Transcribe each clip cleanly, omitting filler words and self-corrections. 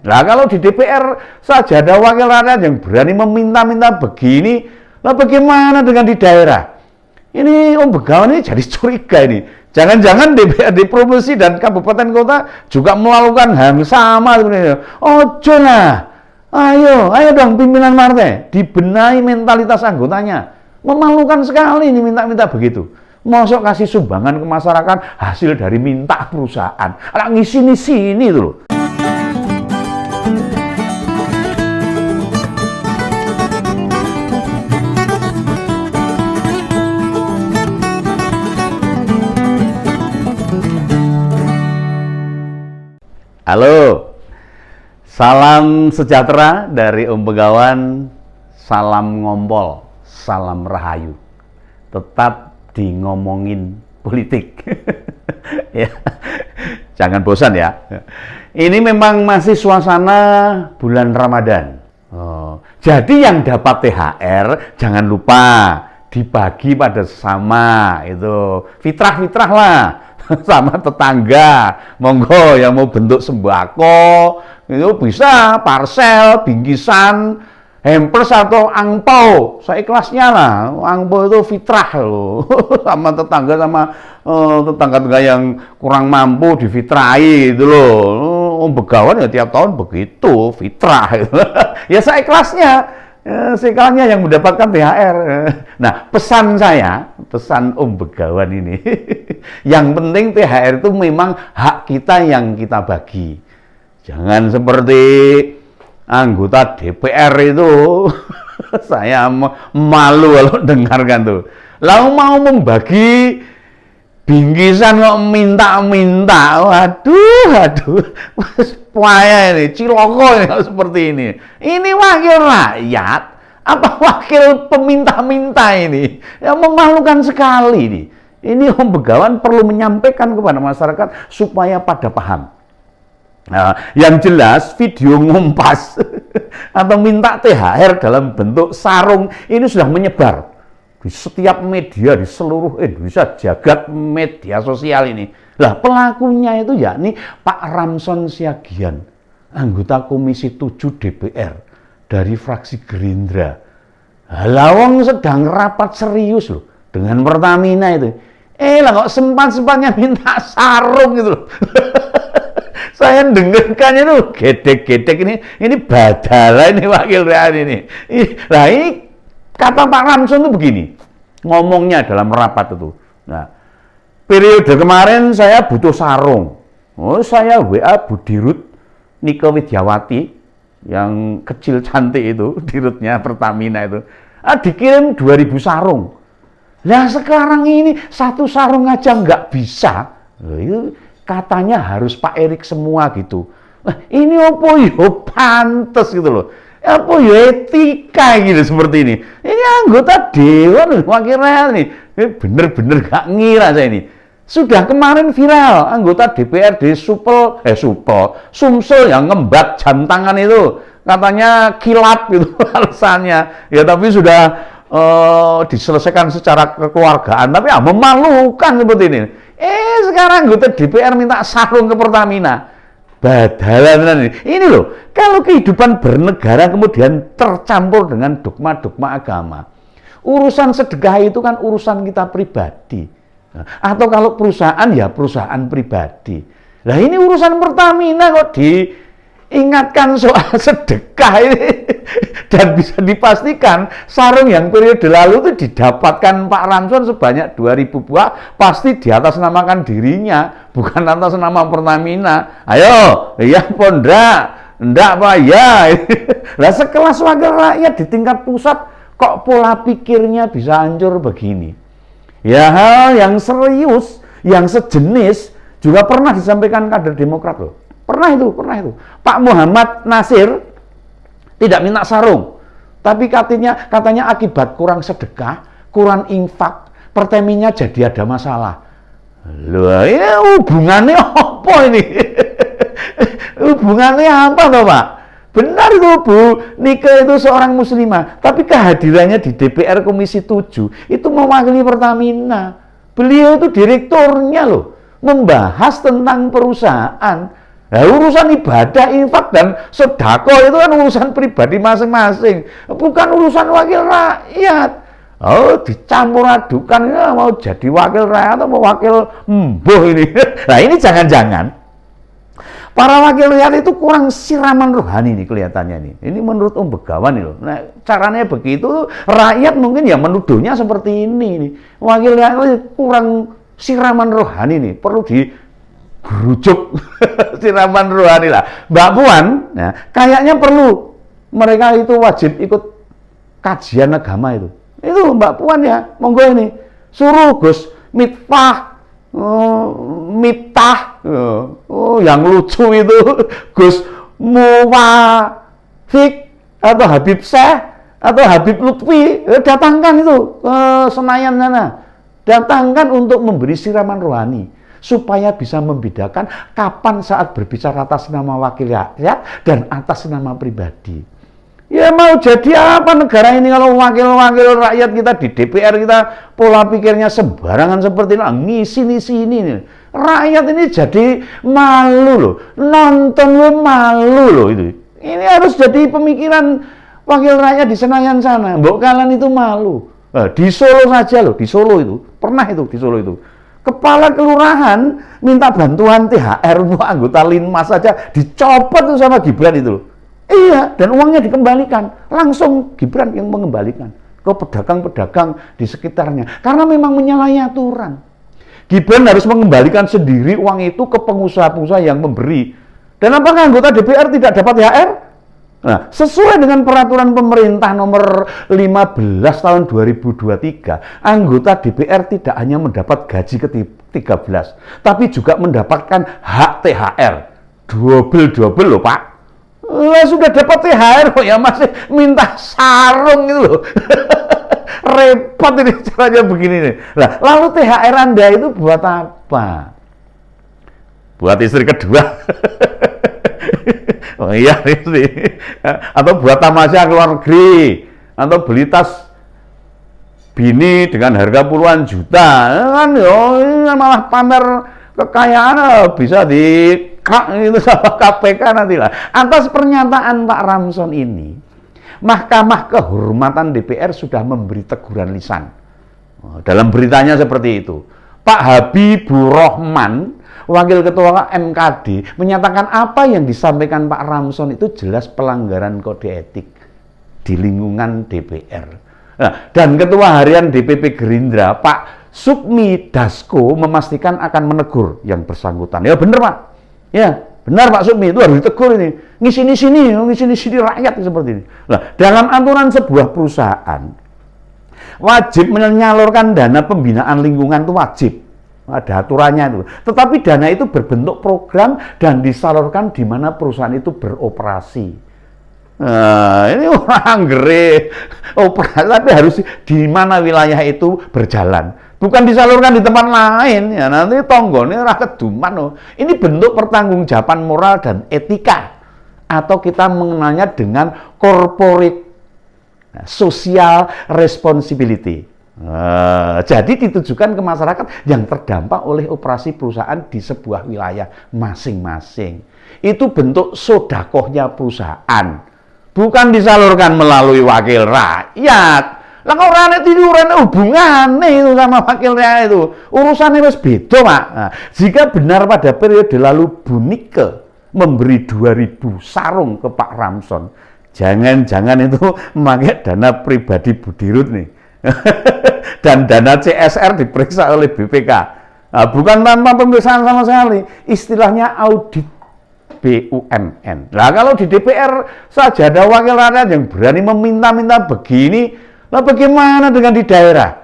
Nah, kalau di DPR saja ada wakil rakyat yang berani meminta-minta begini, lah bagaimana dengan di daerah? Ini Om Begawan ini jadi curiga ini. Jangan-jangan DPRD provinsi dan kabupaten kota juga melakukan hal yang sama sebenarnya. Ojo lah, ayo dong pimpinan partai, dibenahi mentalitas anggotanya. Memalukan sekali ini minta-minta begitu. Mosok kasih sumbangan ke masyarakat hasil dari minta perusahaan. Alah ngisi-ngisi ini tuh loh. Halo, salam sejahtera dari Om Begawan, salam ngompol, salam rahayu. Tetap di ngomongin politik. Ya. Jangan bosan ya. Ini memang masih suasana bulan Ramadan. Jadi yang dapat THR jangan lupa dibagi pada sesama, itu fitrah-fitrah lah. Sama tetangga, monggo yang mau bentuk sembako itu bisa parcel, bingkisan, hampers atau angpau, seikhlasnya lah. Angpau itu fitrah loh. Sama tetangga, sama tetangga-tetangga yang kurang mampu difitrahi itu loh. Om Begawan ya tiap tahun begitu, fitrah. Ya seikhlasnya. Seikhlasnya yang mendapatkan THR. Nah, pesan saya, pesan Om Begawan ini, yang penting THR itu memang hak kita yang kita bagi. Jangan seperti anggota DPR itu, saya malu kalau dengarkan tuh. Lalu mau membagi bingkisan kok minta-minta, waduh, payah ini, ciloko ini seperti ini. Ini wakil rakyat, apa wakil peminta-minta ini? Ya memalukan sekali ini. Ini Om Begawan perlu menyampaikan kepada masyarakat supaya pada paham. Nah, yang jelas video ngumpas atau minta THR dalam bentuk sarung ini sudah menyebar di setiap media di seluruh Indonesia, jagat media sosial ini. Lah pelakunya itu yakni Pak Ramson Siagian, anggota Komisi 7 DPR dari fraksi Gerindra. Lawang sedang rapat serius loh dengan Pertamina itu. Lah kok sempat-sempatnya minta sarung gitu loh. Saya dengarkannya tuh gedek-gedek ini badala ini wakil rakyat ini. Lah ini kata Pak Ramson itu begini, ngomongnya dalam rapat itu. Nah, periode kemarin saya butuh sarung. Saya WA Budirut Nike Widyawati yang kecil cantik itu, dirutnya Pertamina itu. Dikirim 2000 sarung. Nah sekarang ini satu sarung aja nggak bisa. Itu katanya harus Pak Erik semua gitu. Ini apa yo pantes gitu loh. Apa ya etika gitu seperti ini. Ini anggota dewan wakil rakyat nih. Ini bener-bener gak ngira saya ini. Sudah kemarin viral anggota DPRD Sumsel yang ngembat jam tangan itu. Katanya kilap gitu alasannya. Ya tapi sudah diselesaikan secara kekeluargaan. Tapi ya memalukan seperti ini. Sekarang anggota DPR minta sarung ke Pertamina. Badalan ini loh, kalau kehidupan bernegara kemudian tercampur dengan dogma-dogma agama, urusan sedekah itu kan urusan kita pribadi, atau kalau perusahaan ya perusahaan pribadi. Nah ini urusan Pertamina kok diingatkan soal sedekah ini. Dan bisa dipastikan sarung yang periode lalu itu didapatkan Pak Ramson sebanyak 2000 buah pasti di atas namakan dirinya, bukan atas nama Pertamina. Ayo, iya pondak, enggak Pak, ya. Lah sekelas wakil rakyat di tingkat pusat kok pola pikirnya bisa hancur begini. Ya hal yang serius, yang sejenis juga pernah disampaikan kader Demokrat loh. Pernah itu. Pak Muhammad Nasir tidak minta sarung, tapi katanya akibat kurang sedekah, kurang infak, Pertamina jadi ada masalah. Loh, ini hubungannya apa ini? Hubungannya apa toh Pak? Benar itu Bu, Nike itu seorang muslimah, tapi kehadirannya di DPR Komisi 7 itu mewakili Pertamina. Beliau itu direkturnya loh, membahas tentang perusahaan. Nah, urusan ibadah, infak, dan sedekah itu kan urusan pribadi masing-masing, bukan urusan wakil rakyat. Oh, dicampur adukan, ya, mau jadi wakil rakyat atau mau wakil mbuh ini. Nah, ini jangan-jangan para wakil rakyat itu kurang siraman rohani nih kelihatannya nih. Ini menurut Om Begawan nih loh. Nah, caranya begitu, rakyat mungkin ya menuduhnya seperti ini nih. Wakil rakyat kurang siraman rohani nih, perlu digerujuk siraman rohani lah. Mbak Puan, nah, kayaknya perlu mereka itu wajib ikut kajian agama itu. Itu Mbak Puan ya, monggo ini suruh Gus Miftah, Miftah, yang lucu itu Gus Muwafiq atau Habib Syekh atau Habib Lutfi, datangkan itu ke Senayan sana, datangkan untuk memberi siraman rohani supaya bisa membedakan kapan saat berbicara atas nama wakil rakyat dan atas nama pribadi. Ya mau jadi apa negara ini kalau wakil-wakil rakyat kita di DPR kita pola pikirnya sembarangan seperti ini, ngisi-ngisi ini. Rakyat ini jadi malu loh, nonton malu loh itu. Ini harus jadi pemikiran wakil rakyat di Senayan sana. Mbok kalian itu malu. Di Solo saja loh, di Solo itu, pernah itu di Solo itu. Kepala kelurahan minta bantuan THR untuk anggota Linmas saja dicopot tuh sama Gibran itu loh. Iya, dan uangnya dikembalikan. Langsung Gibran yang mengembalikan ke pedagang-pedagang di sekitarnya. Karena memang menyalahi aturan. Gibran harus mengembalikan sendiri uang itu ke pengusaha-pengusaha yang memberi. Dan apakah anggota DPR tidak dapat THR? Nah, sesuai dengan peraturan pemerintah nomor 15 tahun 2023, anggota DPR tidak hanya mendapat gaji ke-13, tapi juga mendapatkan hak THR. Double loh, Pak. Sudah dapat THR kok ya masih minta sarung gitu loh. Repot ini caranya begini nih. Nah, lalu THR Anda itu buat apa? Buat istri kedua. Oh iya ini. Atau buat tamasya ke luar negeri, atau beli tas bini dengan harga puluhan juta. Kan yo malah pamer kekayaan bisa itu sama KPK nantilah. Atas pernyataan Pak Ramson ini, Mahkamah Kehormatan DPR sudah memberi teguran lisan. Dalam beritanya seperti itu. Pak Habibur Rahman, Wakil Ketua MKD, menyatakan apa yang disampaikan Pak Ramson itu jelas pelanggaran kode etik di lingkungan DPR. Nah, dan Ketua Harian DPP Gerindra, Pak Sukmi Dasko, memastikan akan menegur yang bersangkutan. Ya benar, Pak. Ya, benar Pak Sukmi, itu harus ditegur ini. Ngisi-sini rakyat seperti ini. Nah, dalam aturan sebuah perusahaan, wajib menyalurkan dana pembinaan lingkungan itu wajib. Ada aturannya itu. Tetapi dana itu berbentuk program dan disalurkan di mana perusahaan itu beroperasi. Nah, ini orang gere operasi, tapi harus di mana wilayah itu berjalan. Bukan disalurkan di tempat lain, ya nanti tonggone ora keduman loh. Ini bentuk pertanggungjawaban moral dan etika, atau kita mengenalnya dengan corporate social responsibility. Jadi ditujukan ke masyarakat yang terdampak oleh operasi perusahaan di sebuah wilayah masing-masing. Itu bentuk sodakohnya perusahaan, bukan disalurkan melalui wakil rakyat. Lah kok ora tiduran hubungannya itu sama wakil rakyat itu. Urusannya wis beda, Pak. Nah, jika benar pada periode lalu Bu Nike memberi 2.000 sarung ke Pak Ramson, jangan-jangan itu memakai dana pribadi Bu Dirut nih. Dan dana CSR diperiksa oleh BPK. Nah, bukan tanpa pemeriksaan sama sekali. Istilahnya audit BUMN. Nah, kalau di DPR saja ada wakil rakyat yang berani meminta-minta begini, lah bagaimana dengan di daerah?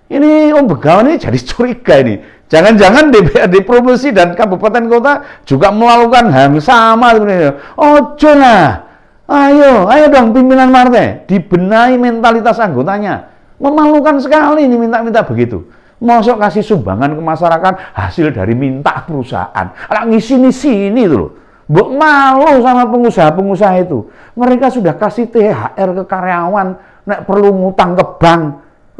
Ini Om Begawan ini jadi curiga ini. Jangan-jangan DPRD provinsi dan kabupaten kota juga melakukan hal yang sama sebenarnya. Ojo lah. Ayo dong pimpinan partai, dibenahi mentalitas anggotanya. Memalukan sekali ini minta-minta begitu. Mosok kasih sumbangan ke masyarakat hasil dari minta perusahaan. Alah ngisi-ngisi ini tuh loh. Mbok malu sama pengusaha-pengusaha itu. Mereka sudah kasih THR ke karyawan, nek perlu ngutang ke bank.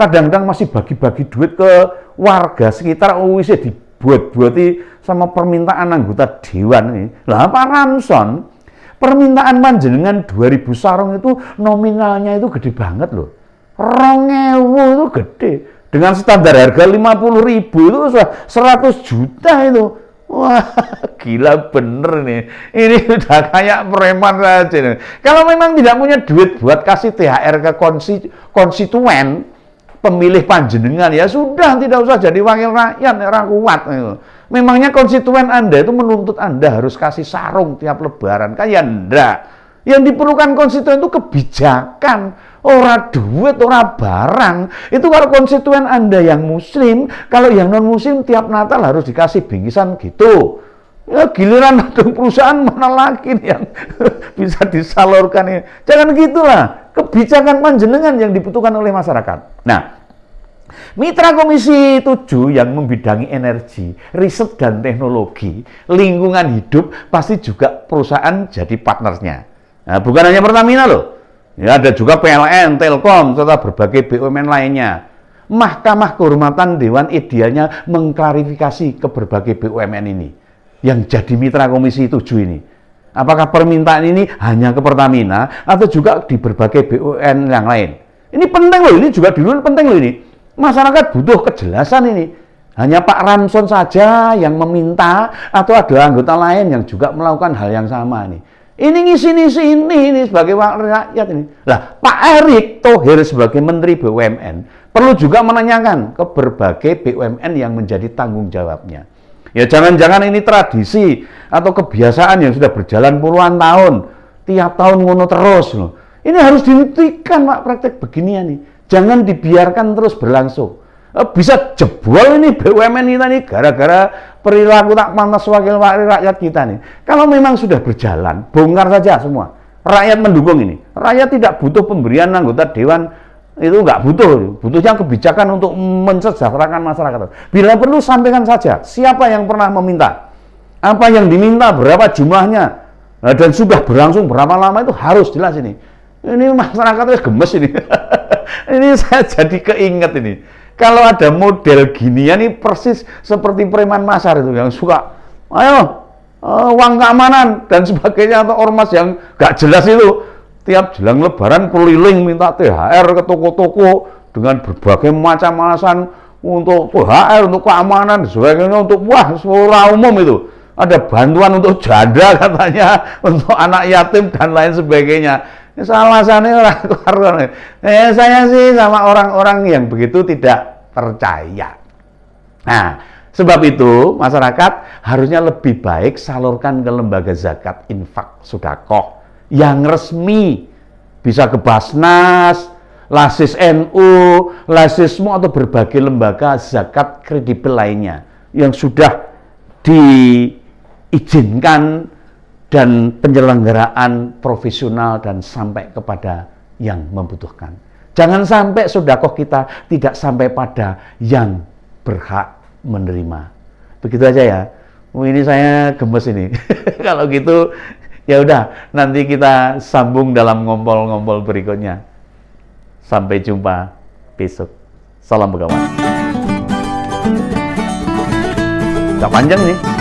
Kadang-kadang masih bagi-bagi duit ke warga sekitar, bisa dibuat-buati sama permintaan anggota dewan ini. Lah Pak Ramson, permintaan panjenengan 2000 sarung itu nominalnya itu gede banget loh. 2000 itu gede. Dengan standar harga 50.000 itu 100 juta itu. Wah, gila bener nih. Ini udah kayak preman saja nih. Kalau memang tidak punya duit buat kasih THR ke konstituen, pemilih panjenengan, ya sudah, tidak usah jadi wakil rakyat, orang kuat. Memangnya konstituen Anda itu menuntut Anda harus kasih sarung tiap lebaran? Kan ya enggak. Yang diperlukan konstituen itu kebijakan, ora duit, ora barang. Itu kalau konstituen Anda yang muslim, kalau yang non muslim tiap Natal harus dikasih bingkisan gitu. Ya giliran ada perusahaan mana lagi yang bisa disalurkan ini. Jangan gitulah. Kebijakan panjenengan yang dibutuhkan oleh masyarakat. Nah, Mitra Komisi 7 yang membidangi energi, riset dan teknologi, lingkungan hidup, pasti juga perusahaan jadi partnernya. Nah, bukan hanya Pertamina loh. Ya, ada juga PLN, Telkom, serta berbagai BUMN lainnya. Mahkamah Kehormatan Dewan idealnya mengklarifikasi ke berbagai BUMN ini yang jadi mitra Komisi 7 ini. Apakah permintaan ini hanya ke Pertamina atau juga di berbagai BUMN yang lain? Ini penting loh, ini juga di luar penting loh ini. Masyarakat butuh kejelasan ini. Hanya Pak Ramson saja yang meminta atau ada anggota lain yang juga melakukan hal yang sama nih. Ini ngisi-ngisi ini sebagai wakil rakyat ini. Lah, Pak Erick Thohir sebagai Menteri BUMN perlu juga menanyakan ke berbagai BUMN yang menjadi tanggung jawabnya. Ya jangan-jangan ini tradisi atau kebiasaan yang sudah berjalan puluhan tahun. Tiap tahun ngono terus loh. Ini harus dihentikan Pak praktek beginian nih. Jangan dibiarkan terus berlangsung. Bisa jebol ini BUMN kita nih gara-gara perilaku tak pantas wakil rakyat kita nih. Kalau memang sudah berjalan, bongkar saja semua. Rakyat mendukung ini. Rakyat tidak butuh pemberian anggota dewan, itu nggak butuh. Butuhnya kebijakan untuk mensejahterakan masyarakat. Bila perlu sampaikan saja siapa yang pernah meminta, apa yang diminta, berapa jumlahnya, dan sudah berlangsung berapa lama, itu harus jelas ini. Ini masyarakatnya gemes ini. Ini saya jadi keinget ini. Kalau ada model ginian ini persis seperti preman masar itu yang suka, ayo uang keamanan dan sebagainya, atau ormas yang gak jelas itu tiap jelang lebaran keliling minta THR ke toko-toko dengan berbagai macam alasan untuk THR, untuk keamanan, sebagainya, untuk wah seluruh umum itu. Ada bantuan untuk janda katanya, untuk anak yatim dan lain sebagainya. Alasannya orang saya sih sama orang-orang yang begitu tidak percaya. Nah, sebab itu masyarakat harusnya lebih baik salurkan ke lembaga zakat, infak, sedekah yang resmi, bisa ke Basnas, Lasis NU, Lasismu, atau berbagai lembaga zakat kredibel lainnya yang sudah diizinkan dan penyelenggaraan profesional dan sampai kepada yang membutuhkan. Jangan sampai sedekah kita tidak sampai pada yang berhak menerima. Begitu aja ya. Ini saya gemes ini. Kalau gitu ya udah, nanti kita sambung dalam ngompol-ngompol berikutnya. Sampai jumpa besok. Salam Begawan. Gak panjang nih.